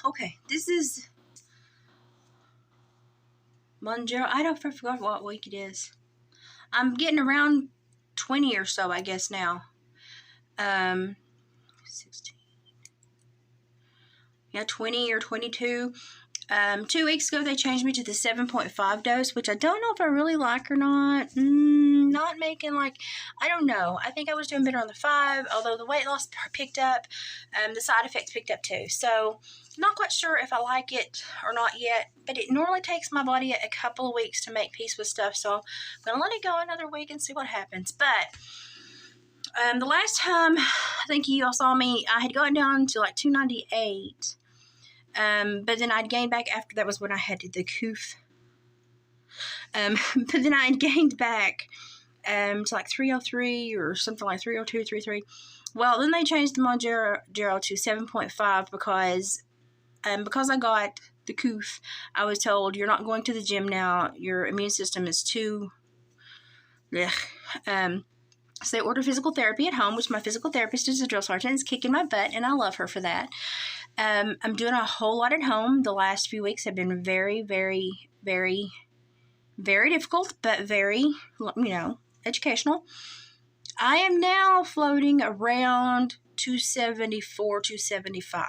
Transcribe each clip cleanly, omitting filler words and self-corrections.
Okay, this is Mounjaro. I forgot what week it is. I'm getting around 20 or so, I guess, now. 16. Yeah, 20 or 22. 2 weeks ago, they changed me to the 7.5 dose, which I don't know if I really like or not. Not making I don't know. I think I was doing better on the 5, although the weight loss picked up. The side effects picked up too. So, not quite sure if I like it or not yet, but it normally takes my body a couple of weeks to make peace with stuff, so I'm going to let it go another week and see what happens. But the last time, I think you all saw me, I had gone down to 298. But then I'd gained back after that was when I had the coof. But then I had gained back to 303 or something 302, 303. Well, then they changed the Mounjaro to 7.5 because I got the coof. I was told, you're not going to the gym now. Your immune system is too... So they ordered physical therapy at home, which my physical therapist is a drill sergeant. Is kicking my butt, and I love her for that. I'm doing a whole lot at home. The last few weeks have been very, very, very, very difficult, but very, educational. I am now floating around 274, 275.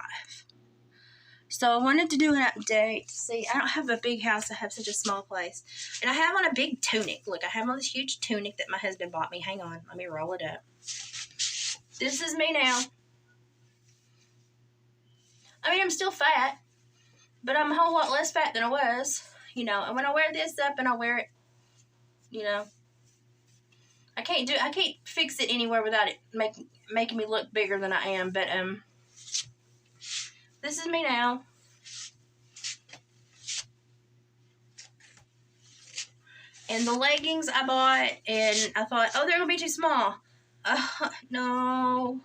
So I wanted to do an update. See, I don't have a big house. I have such a small place. And I have on a big tunic. Look, I have on this huge tunic that my husband bought me. Hang on. Let me roll it up. This is me now. I mean, I'm still fat, but I'm a whole lot less fat than I was. And when I wear this up and I wear it, I can't fix it anywhere without it making me look bigger than I am. But, this is me now. And the leggings I bought, and I thought, oh, they're going to be too small. No.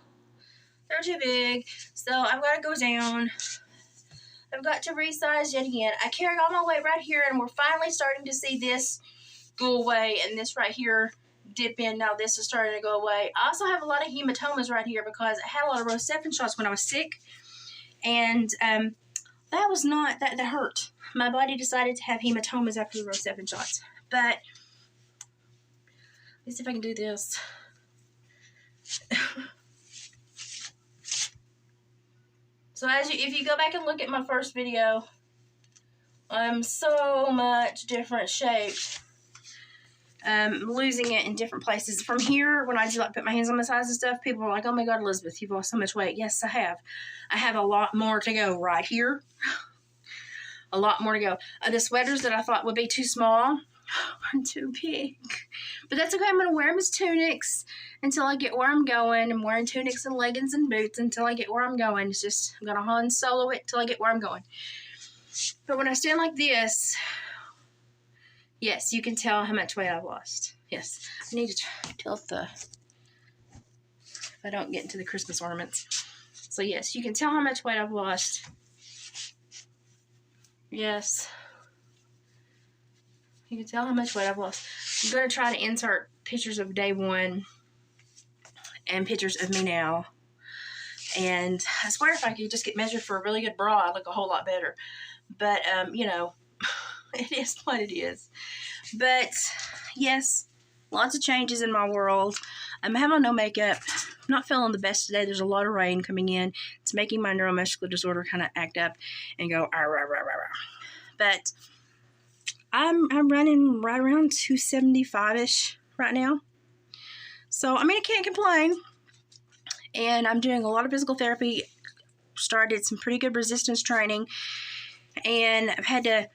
They're too big. So I've got to go down. I've got to resize yet again. I carry all my weight right here, and we're finally starting to see this go away, and this right here dip in. Now this is starting to go away. I also have a lot of hematomas right here because I had a lot of Rocephin shots when I was sick. And that was not, that hurt. My body decided to have hematomas after the Rocephin shots. But, let's see if I can do this. So if you go back and look at my first video, I'm so much different shaped. Losing it in different places. From here, when I do put my hands on my sides and stuff, people are like, oh my God, Elizabeth, you've lost so much weight. Yes, I have. I have a lot more to go right here. A lot more to go. The sweaters that I thought would be too small are too big. But that's okay. I'm going to wear them as tunics until I get where I'm going. I'm wearing tunics and leggings and boots until I get where I'm going. It's just, I'm going to Han Solo it until I get where I'm going. But when I stand like this... Yes, you can tell how much weight I've lost. Yes, I need to tilt if I don't get into the Christmas ornaments. So yes, you can tell how much weight I've lost. Yes. You can tell how much weight I've lost. I'm going to try to insert pictures of day one and pictures of me now. And I swear if I could just get measured for a really good bra, I'd look a whole lot better. But, it is what it is. But, yes, lots of changes in my world. I'm having no makeup. I'm not feeling the best today. There's a lot of rain coming in. It's making my neuromuscular disorder kind of act up and go, rah, rah, rah, rah, rah. But I'm running right around 275-ish right now. So, I mean, I can't complain. And I'm doing a lot of physical therapy. Started some pretty good resistance training. And I've had to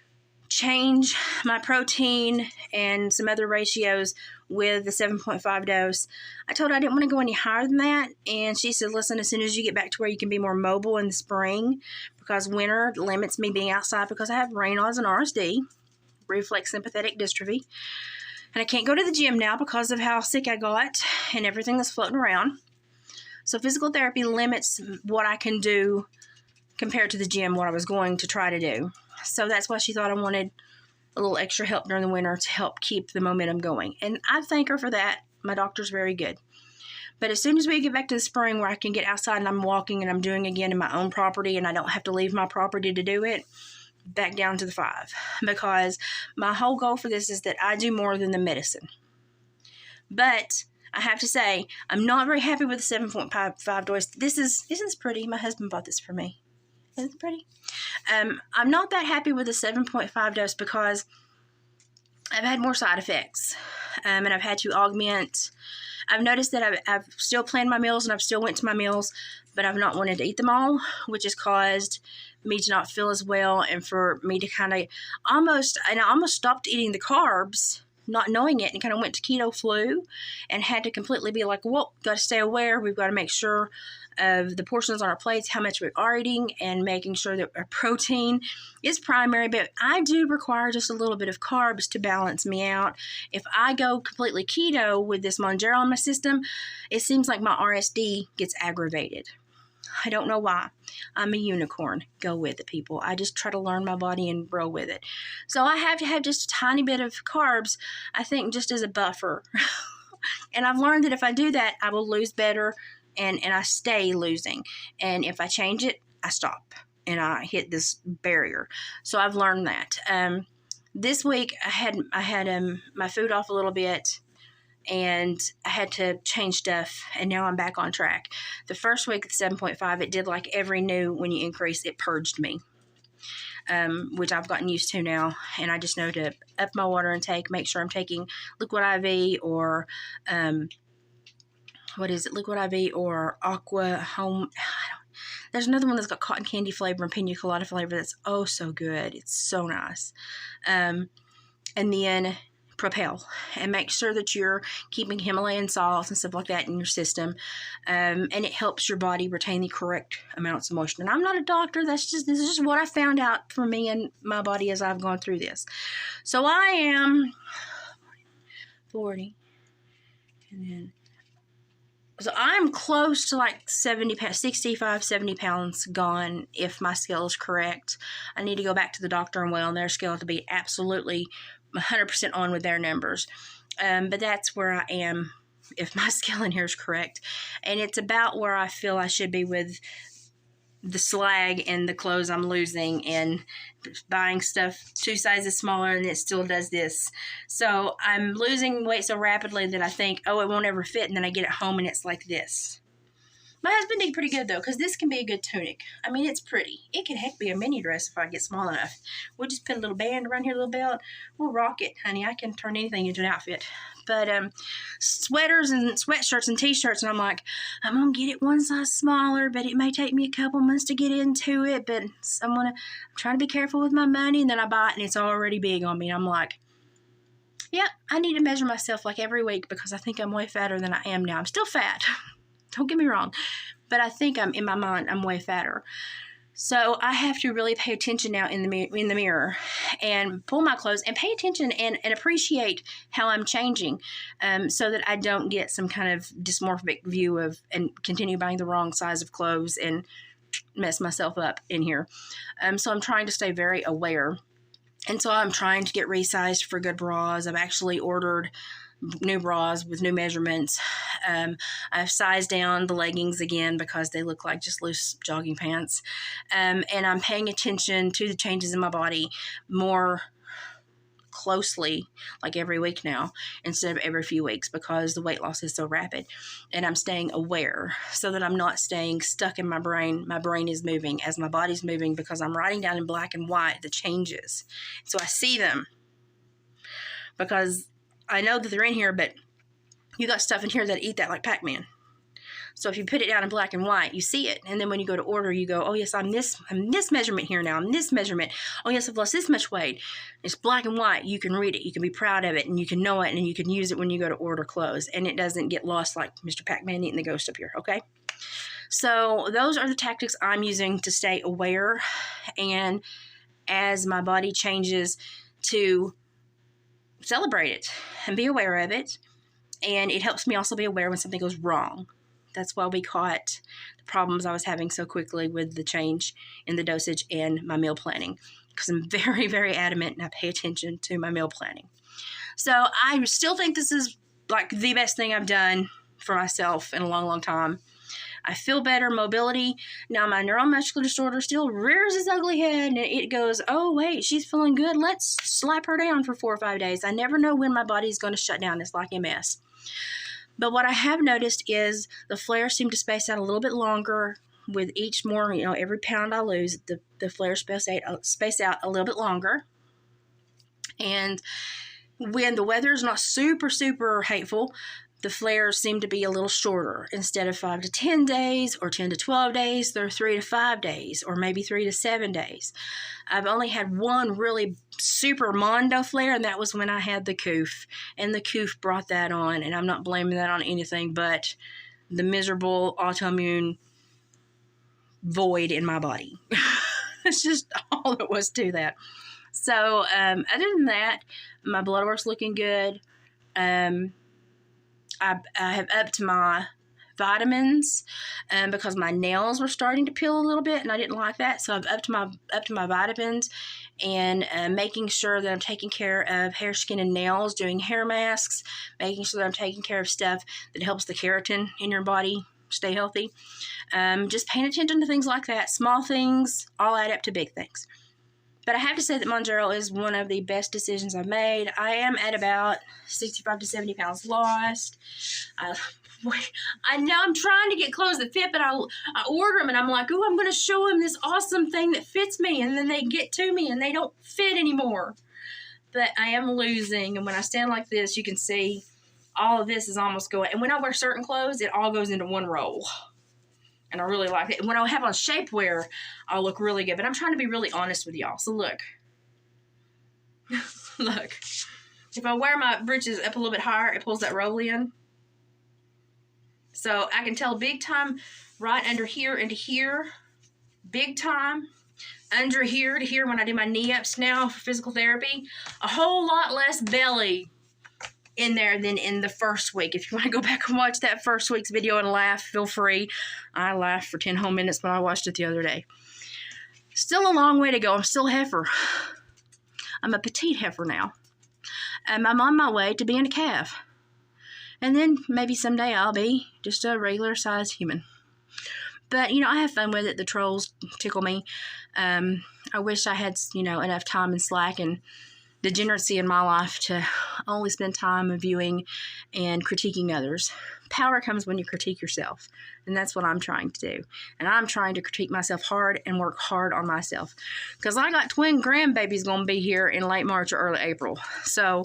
change my protein and some other ratios with the 7.5 dose. I told her I didn't want to go any higher than that, and she said, listen, as soon as you get back to where you can be more mobile in the spring, because winter limits me being outside because I have Raynaud's and RSD, reflex sympathetic dystrophy, and I can't go to the gym now because of how sick I got and everything that's floating around. So physical therapy limits what I can do compared to the gym, what I was going to try to do. So that's why she thought I wanted a little extra help during the winter to help keep the momentum going. And I thank her for that. My doctor's very good. But as soon as we get back to the spring where I can get outside and I'm walking and I'm doing again in my own property and I don't have to leave my property to do it, back down to the 5. Because my whole goal for this is that I do more than the medicine. But I have to say, I'm not very happy with the 7.5 dose. Isn't this pretty? My husband bought this for me. Isn't it pretty? I'm not that happy with the 7.5 dose because I've had more side effects. And I've had to augment. I've noticed that I've still planned my meals and I've still went to my meals, but I've not wanted to eat them all, which has caused me to not feel as well and for me to kind of I almost stopped eating the carbs, not knowing it, and kind of went to keto flu and had to completely be like, well, got to stay aware. We've got to make sure of the portions on our plates, how much we are eating, and making sure that our protein is primary. But I do require just a little bit of carbs to balance me out. If I go completely keto with this Mounjaro in my system, it seems like my RSD gets aggravated. I don't know why. I'm a unicorn. Go with it, people. I just try to learn my body and grow with it. So I have to have just a tiny bit of carbs, I think, just as a buffer. And I've learned that if I do that, I will lose better, and I stay losing. And if I change it, I stop and I hit this barrier. So I've learned that. This week I had my food off a little bit, and I had to change stuff, and now I'm back on track. The first week, the 7.5, it did like every new, when you increase, it purged me, which I've gotten used to now, and I just know to up my water intake, make sure I'm taking liquid IV or, liquid IV or Aqua Home. There's another one that's got cotton candy flavor and pina colada flavor that's oh so good. It's so nice. And then Propel, and make sure that you're keeping Himalayan salts and stuff like that in your system, and it helps your body retain the correct amounts of moisture. And I'm not a doctor. This is just what I found out for me and my body as I've gone through this. So I am 40, and then so I'm close to like 70 pounds, 65, 70 pounds gone if my scale is correct. I need to go back to the doctor and weigh on their scale to be absolutely 100% on with their numbers. But that's where I am if my scale in here is correct. And it's about where I feel I should be with the slag and the clothes I'm losing and buying stuff 2 sizes smaller, and it still does this. So I'm losing weight so rapidly that I think, oh, it won't ever fit. And then I get it home and it's like this. My husband did pretty good, though, because this can be a good tunic. I mean, it's pretty. It can heck be a mini dress if I get small enough. We'll just put a little band around here, a little belt. We'll rock it, honey. I can turn anything into an outfit. But sweaters and sweatshirts and T-shirts, and I'm like, I'm going to get it 1 size smaller, but it may take me a couple months to get into it. But I'm trying to be careful with my money, and then I buy it, and it's already big on me. And I'm like, yeah, I need to measure myself like every week because I think I'm way fatter than I am now. I'm still fat. Don't get me wrong, but I think in my mind, I'm way fatter. So I have to really pay attention now in the mirror and pull my clothes and pay attention and appreciate how I'm changing, so that I don't get some kind of dysmorphic view of and continue buying the wrong size of clothes and mess myself up in here. So I'm trying to stay very aware. And so I'm trying to get resized for good bras. I've actually ordered new bras with new measurements. I've sized down the leggings again because they look like just loose jogging pants. And I'm paying attention to the changes in my body more closely, like every week now, instead of every few weeks, because the weight loss is so rapid. And I'm staying aware so that I'm not staying stuck in my brain. My brain is moving as my body's moving because I'm writing down in black and white the changes. So I see them because I know that they're in here, but you got stuff in here that eat that like Pac-Man. So if you put it down in black and white, you see it. And then when you go to order, you go, oh, yes, I'm this measurement here now. I'm this measurement. Oh, yes, I've lost this much weight. It's black and white. You can read it. You can be proud of it. And you can know it. And you can use it when you go to order clothes. And it doesn't get lost like Mr. Pac-Man eating the ghost up here, okay? So those are the tactics I'm using to stay aware. And as my body changes, to celebrate it and be aware of it. And it helps me also be aware when something goes wrong. That's why we caught the problems I was having so quickly with the change in the dosage and my meal planning, because I'm very, very adamant and I pay attention to my meal planning. So I still think this is like the best thing I've done for myself in a long, long time. I feel better, mobility. Now my neuromuscular disorder still rears its ugly head, and it goes, oh wait, she's feeling good. Let's slap her down for 4 or 5 days. I never know when my body's going to shut down. It's like MS. But what I have noticed is the flares seem to space out a little bit longer with each more, every pound I lose, the flares space out a little bit longer. And when the weather is not super, super hateful, the flares seem to be a little shorter. Instead of 5 to 10 days or 10 to 12 days, they're 3 to 5 days or maybe 3 to 7 days. I've only had one really super mondo flare, and that was when I had the coof. And the coof brought that on, and I'm not blaming that on anything but the miserable autoimmune void in my body. It's just all there was to that. So other than that, my blood work's looking good. I have upped my vitamins because my nails were starting to peel a little bit, and I didn't like that. So I've upped my vitamins and making sure that I'm taking care of hair, skin, and nails, doing hair masks, making sure that I'm taking care of stuff that helps the keratin in your body stay healthy. Just paying attention to things like that. Small things all add up to big things. But I have to say that Mounjaro is one of the best decisions I've made. I am at about 65 to 70 pounds lost. I know I'm trying to get clothes that fit, but I order them, and I'm like, oh, I'm going to show them this awesome thing that fits me, and then they get to me, and they don't fit anymore. But I am losing, and when I stand like this, you can see all of this is almost going. And when I wear certain clothes, it all goes into one roll. And I really like it. And when I have on shapewear, I'll look really good. But I'm trying to be really honest with y'all. So look. Look. If I wear my breeches up a little bit higher, it pulls that roll in. So I can tell big time right under here into here. Big time. Under here to here when I do my knee ups now for physical therapy. A whole lot less belly in there than in the first week. If you want to go back and watch that first week's video and laugh, feel free. I laughed for 10 whole minutes when I watched it the other day. Still a long way to go. I'm still a heifer. I'm a petite heifer now. I'm on my way to being a calf. And then maybe someday I'll be just a regular sized human. But, I have fun with it. The trolls tickle me. I wish I had, enough time and slack and degeneracy in my life to only spend time viewing and critiquing others. Power comes when you critique yourself, and that's what I'm trying to do. And I'm trying to critique myself hard and work hard on myself, because I got twin grandbabies going to be here in late March or early April. So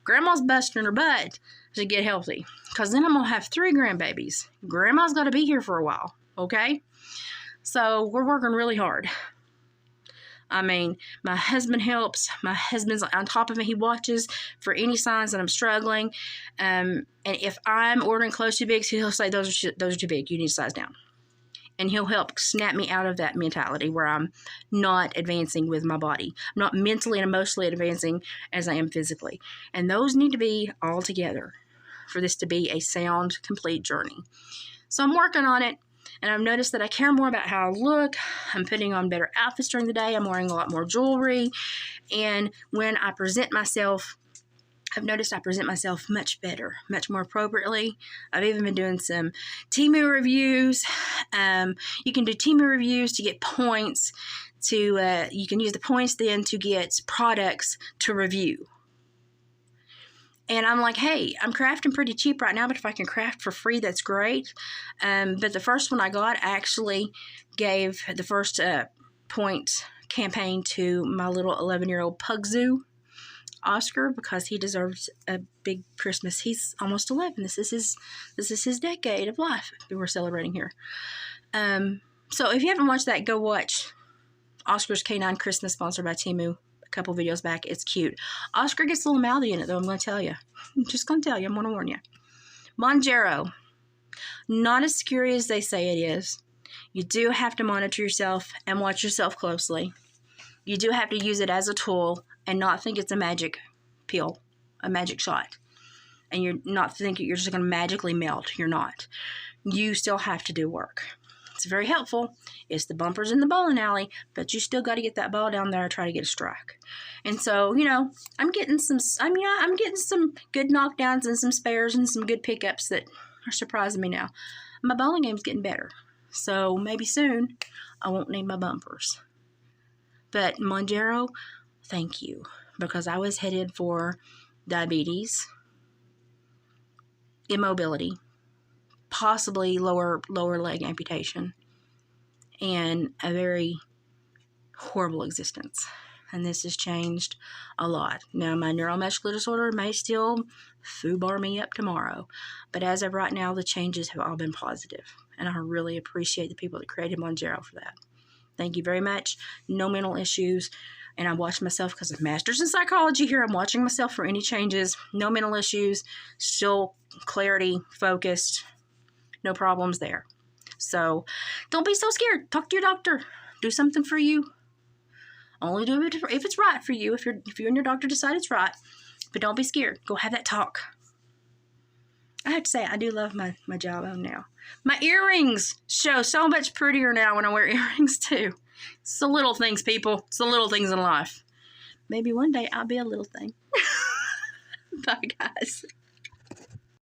grandma's busting her butt to get healthy, because then I'm going to have 3 grandbabies. Grandma's got to be here for a while, okay? So we're working really hard. I mean, my husband helps. My husband's on top of me. He watches for any signs that I'm struggling. And if I'm ordering clothes too big, he'll say, those are too big. You need to size down. And he'll help snap me out of that mentality where I'm not advancing with my body. I'm not mentally and emotionally advancing as I am physically. And those need to be all together for this to be a sound, complete journey. So I'm working on it. And I've noticed that I care more about how I look. I'm putting on better outfits during the day. I'm wearing a lot more jewelry. And when I present myself, I've noticed I present myself much better, much more appropriately. I've even been doing some Temu reviews. You can do Temu reviews to get points. You can use the points then to get products to review. And I'm like, hey, I'm crafting pretty cheap right now, but if I can craft for free, that's great. But the first one I got, I actually gave the first point campaign to my little 11-year-old Pug Zoo, Oscar, because he deserves a big Christmas. He's almost 11. This is his decade of life that we're celebrating here. So if you haven't watched that, go watch Oscar's Canine Christmas, sponsored by Temu. Couple videos back. It's cute. Oscar gets a little mouthy in it, though. I'm going to tell you. I'm just going to tell you. I'm going to warn you. Mounjaro. Not as scary as they say it is. You do have to monitor yourself and watch yourself closely. You do have to use it as a tool and not think it's a magic pill, a magic shot. And you're not thinking you're just going to magically melt. You're not. You still have to do work. It's very helpful. It's the bumpers in the bowling alley, but you still got to get that ball down there and try to get a strike. And so, I'm getting some good knockdowns and some spares and some good pickups that are surprising me now. My bowling game's getting better. So maybe soon I won't need my bumpers. But Mounjaro, thank you. Because I was headed for diabetes, immobility, possibly lower leg amputation, and a very horrible existence. And this has changed a lot. Now, my neuromuscular disorder may still foobar me up tomorrow, but as of right now, the changes have all been positive, and I really appreciate the people that created Mounjaro for that. Thank you very much. No mental issues, and I watch myself because of master's in psychology here. I'm watching myself for any changes. No mental issues, still clarity, focused, no problems there. So don't be so scared. Talk to your doctor. Do something for you. Only do it if it's right for you, if you and your doctor decide it's right. But don't be scared. Go have that talk. I have to say, I do love my jawbone now. My earrings show so much prettier now when I wear earrings too. It's the little things, people. It's the little things in life. Maybe one day I'll be a little thing. Bye, guys.